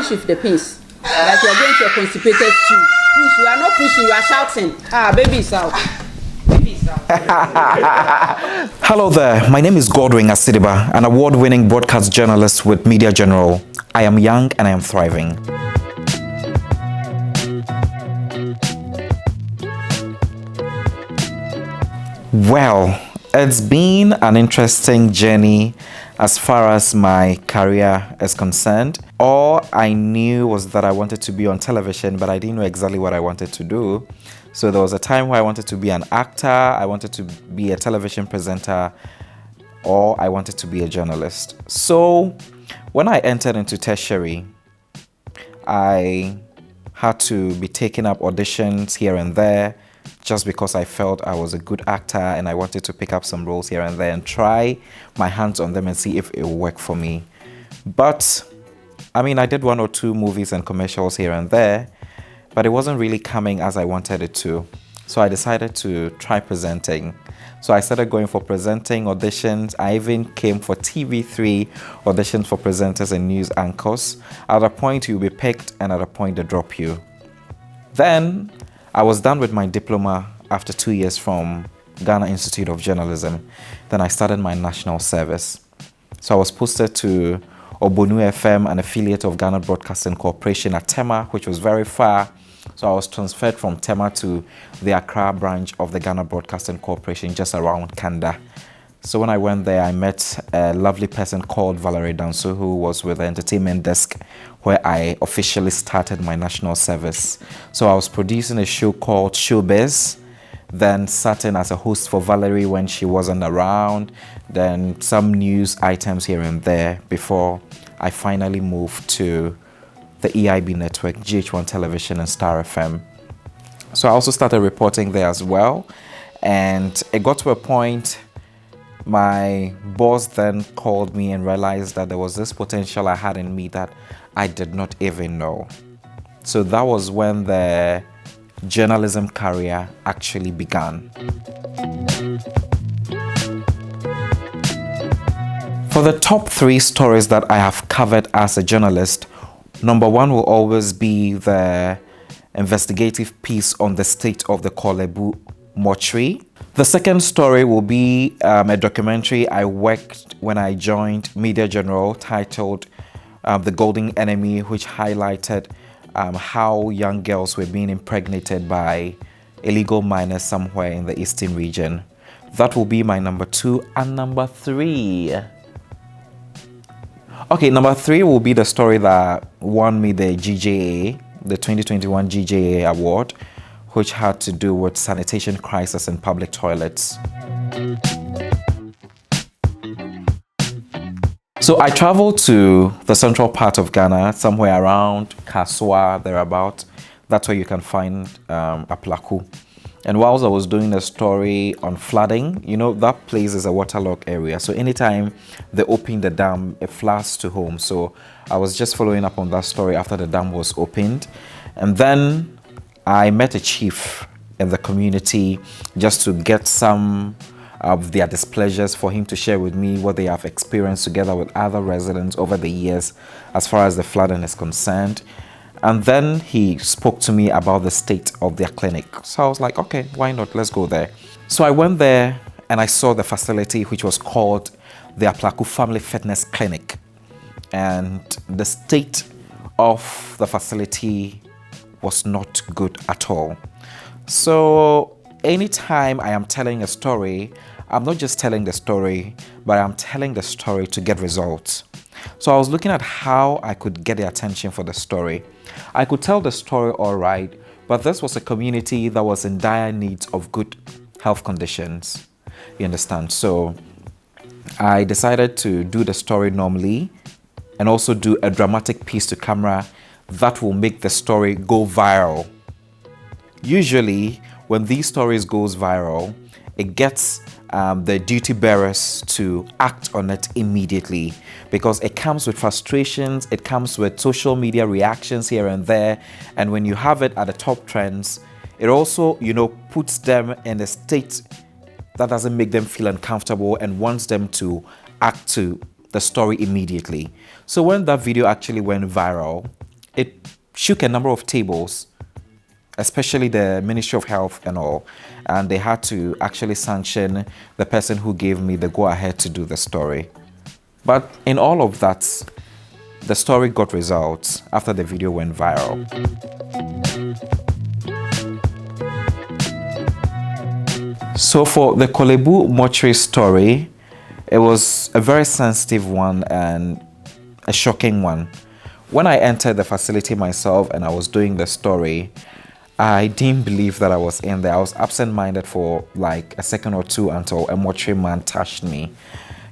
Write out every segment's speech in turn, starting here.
shift the pins. Like you're going to a constipated stew. Push, you are not pushing, you are shouting. Baby is out. Hello there, my name is Godwin Asediba, an award-winning broadcast journalist with Media General. I am young and I am thriving. Well, it's been an interesting journey as far as my career is concerned. All I knew was that I wanted to be on television, but I didn't know exactly what I wanted to do. So there was a time where I wanted to be an actor, I wanted to be a television presenter, or I wanted to be a journalist. So when I entered into tertiary, I had to be taking up auditions here and there just because I felt I was a good actor and I wanted to pick up some roles here and there and try my hands on them and see if it would work for me. But I did 1 or 2 movies and commercials here and there, but it wasn't really coming as I wanted it to. So I decided to try presenting. So I started going for presenting auditions. I even came for TV3 auditions for presenters and news anchors. At a point you'll be picked and at a point they drop you. Then I was done with my diploma after 2 years from Ghana Institute of Journalism. Then I started my national service. So I was posted to Obonu FM, an affiliate of Ghana Broadcasting Corporation at Tema, which was very far. So I was transferred from Tema to the Accra branch of the Ghana Broadcasting Corporation just around Kanda. So when I went there, I met a lovely person called Valerie Danso, who was with the entertainment desk where I officially started my national service. So I was producing a show called Showbiz, then sat in as a host for Valerie when she wasn't around, then some news items here and there before I finally moved to the EIB network, GH1 Television and Star FM. So I also started reporting there as well, and it got to a point my boss then called me and realized that there was this potential I had in me that I did not even know. So that was when the journalism career actually began. For the top 3 stories that I have covered as a journalist, number 1 will always be the investigative piece on the state of the Korle-Bu Mortuary. The second story will be a documentary I worked when I joined Media General titled The Golden Enemy, which highlighted how young girls were being impregnated by illegal miners somewhere in the eastern region. That will be my number 2. And number 3. Okay, number 3 will be the story that won me the GJA, the 2021 GJA award, which had to do with sanitation crisis in public toilets. So I traveled to the central part of Ghana, somewhere around Kaswa, thereabout. That's where you can find Aplaku. And whilst I was doing a story on flooding, that place is a waterlogged area. So anytime they open the dam, it floods to home. So I was just following up on that story after the dam was opened. And then I met a chief in the community just to get some of their displeasures for him to share with me what they have experienced together with other residents over the years as far as the flooding is concerned. And then he spoke to me about the state of their clinic. So I was like, okay, why not? Let's go there. So I went there and I saw the facility, which was called the Aplaku Family Fitness Clinic. And the state of the facility was not good at all. So anytime I am telling a story, I'm not just telling the story, but I'm telling the story to get results. So I was looking at how I could get the attention for the story. I could tell the story all right, but this was a community that was in dire need of good health conditions. You understand? So I decided to do the story normally and also do a dramatic piece to camera that will make the story go viral. Usually, when these stories goes viral, it gets the duty bearers to act on it immediately because it comes with frustrations, it comes with social media reactions here and there, and when you have it at the top trends, it also, puts them in a state that doesn't make them feel uncomfortable and wants them to act to the story immediately. So when that video actually went viral, it shook a number of tables, especially the Ministry of Health and all. And they had to actually sanction the person who gave me the go-ahead to do the story. But in all of that, the story got results after the video went viral. So for the Kolebu Mortuary story, it was a very sensitive one and a shocking one. When I entered the facility myself and I was doing the story, I didn't believe that I was in there. I was absent-minded for like a second or two until a mortuary man touched me.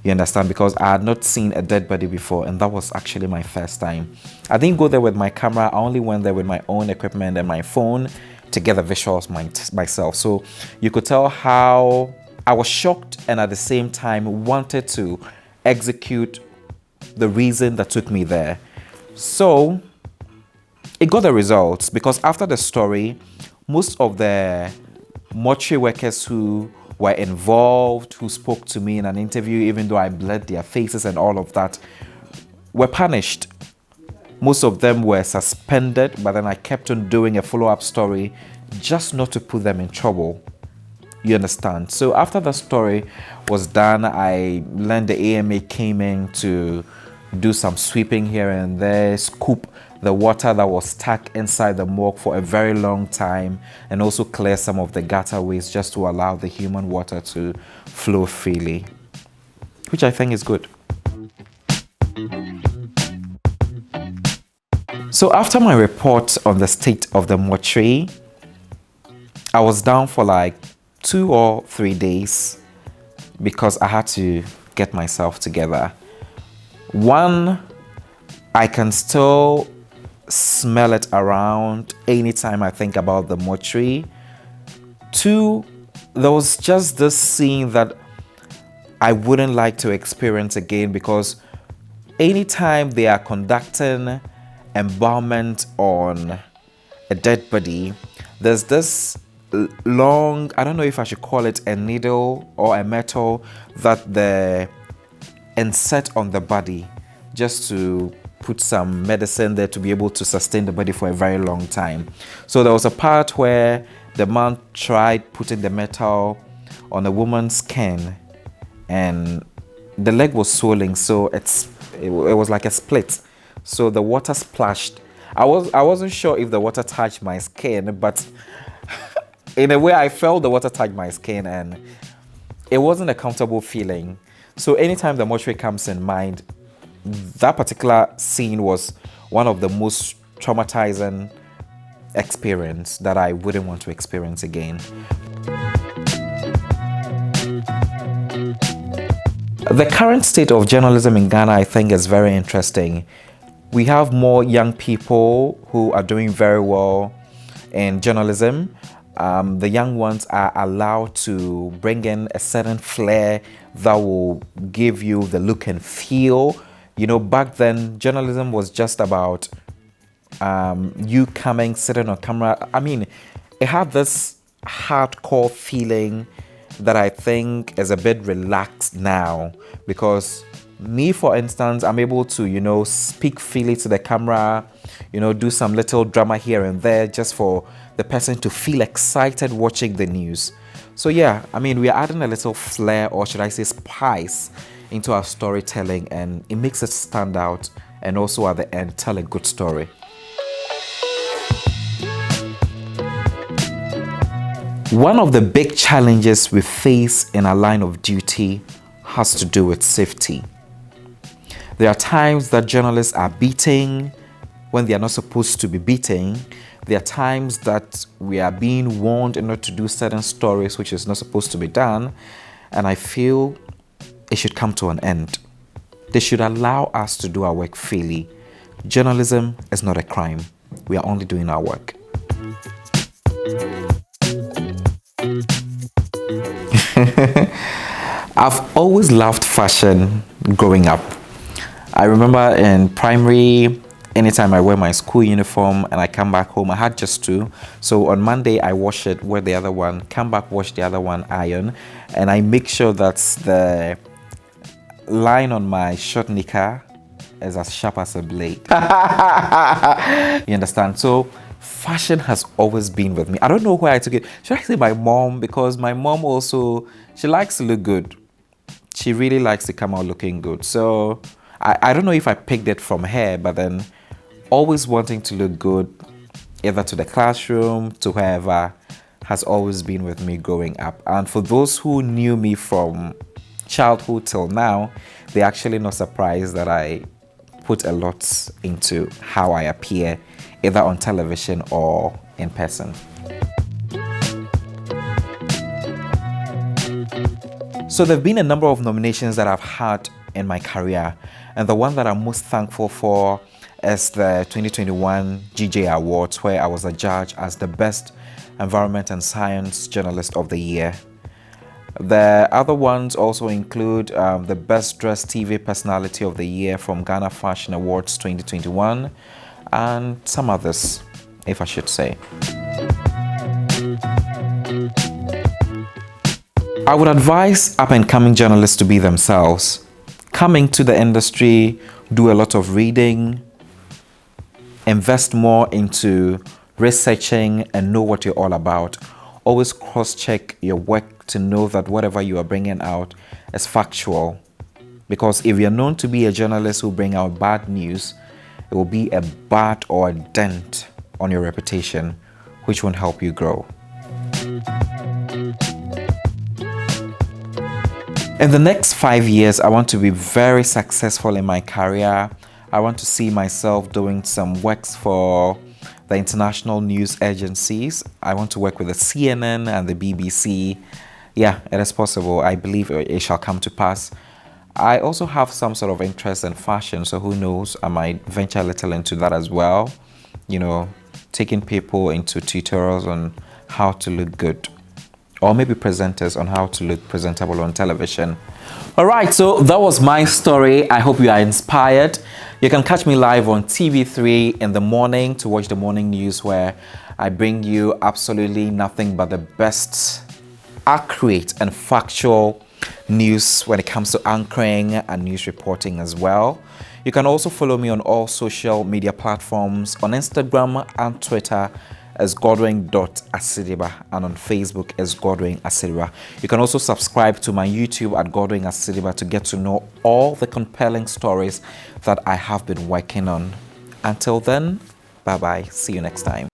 You understand? Because I had not seen a dead body before, and that was actually my first time. I didn't go there with my camera. I only went there with my own equipment and my phone to get the visuals myself. So you could tell how I was shocked and at the same time wanted to execute the reason that took me there. So it got the results, because after the story, most of the mortuary workers who were involved, who spoke to me in an interview, even though I blurred their faces and all of that, were punished. Most of them were suspended, but then I kept on doing a follow-up story just not to put them in trouble. You understand? So after the story was done, I learned the AMA came in to do some sweeping here and there, scoop the water that was stuck inside the morgue for a very long time, and also clear some of the gutterways just to allow the human water to flow freely, which I think is good. So after my report on the state of the mortuary, I was down for like 2 or 3 days because I had to get myself together. One, I can still smell it around anytime I think about the mortuary. 2, there was just this scene that I wouldn't like to experience again, because anytime they are conducting embalmment on a dead body, there's this long, I don't know if I should call it a needle or a metal, that they insert on the body just to put some medicine there to be able to sustain the body for a very long time. So there was a part where the man tried putting the metal on a woman's skin and the leg was swelling, so it was like a split. So the water splashed. I wasn't sure if the water touched my skin, but in a way I felt the water touch my skin and it wasn't a comfortable feeling. So anytime the mortuary comes in mind, that particular scene was one of the most traumatizing experience that I wouldn't want to experience again. The current state of journalism in Ghana, I think, is very interesting. We have more young people who are doing very well in journalism. The young ones are allowed to bring in a certain flair that will give you the look and feel. You know, back then, journalism was just about you coming, sitting on camera. I mean, it had this hardcore feeling that I think is a bit relaxed now, because me, for instance, I'm able to, you know, speak freely to the camera, you know, do some little drama here and there just for the person to feel excited watching the news. So yeah, I mean, we are adding a little flair, or should I say spice, into our storytelling, and it makes it stand out and also at the end tell a good story. One of the big challenges we face in our line of duty has to do with safety. There are times that journalists are beating when they are not supposed to be beating. There are times that we are being warned not to do certain stories which is not supposed to be done, and I feel it should come to an end. They should allow us to do our work freely. Journalism is not a crime. We are only doing our work. I've always loved fashion growing up. I remember in primary, anytime I wear my school uniform and I come back home, I had just 2. So on Monday, I wash it, wear the other one, come back, wash the other one, iron. And I make sure that the line on my short knicker is as sharp as a blade. You understand? So fashion has always been with me. I don't know where I took it. Should I say my mom? Because my mom also, she likes to look good. She really likes to come out looking good. So I don't know if I picked it from her, but then always wanting to look good, either to the classroom, to wherever, has always been with me growing up. And for those who knew me from childhood till now, they're actually not surprised that I put a lot into how I appear, either on television or in person. So there have been a number of nominations that I've had in my career, and the one that I'm most thankful for is the 2021 GJ Awards, where I was a judge as the Best Environment and Science Journalist of the Year. The other ones also include the Best Dressed TV Personality of the Year from Ghana Fashion Awards 2021, and some others, if I should say. I would advise up-and-coming journalists to be themselves. Coming to the industry, do a lot of reading, invest more into researching and know what you're all about. Always cross-check your work to know that whatever you are bringing out is factual. Because if you're known to be a journalist who bring out bad news, it will be a bad or a dent on your reputation, which won't help you grow. In the next 5 years, I want to be very successful in my career. I want to see myself doing some works for the international news agencies. I want to work with the CNN and the BBC. Yeah, it is possible. I believe it shall come to pass. I also have some sort of interest in fashion, so who knows, I might venture a little into that as well. You know, taking people into tutorials on how to look good, or maybe presenters on how to look presentable on television. All right, so that was my story. I hope you are inspired. You can catch me live on TV3 in the morning to watch the morning news, where I bring you absolutely nothing but the best, accurate and factual news when it comes to anchoring and news reporting as well. You can also follow me on all social media platforms, on Instagram and Twitter as Godwin.Asediba, and on Facebook as Godwin Asediba. You can also subscribe to my YouTube at Godwin Asediba to get to know all the compelling stories that I have been working on. Until then, bye-bye. See you next time.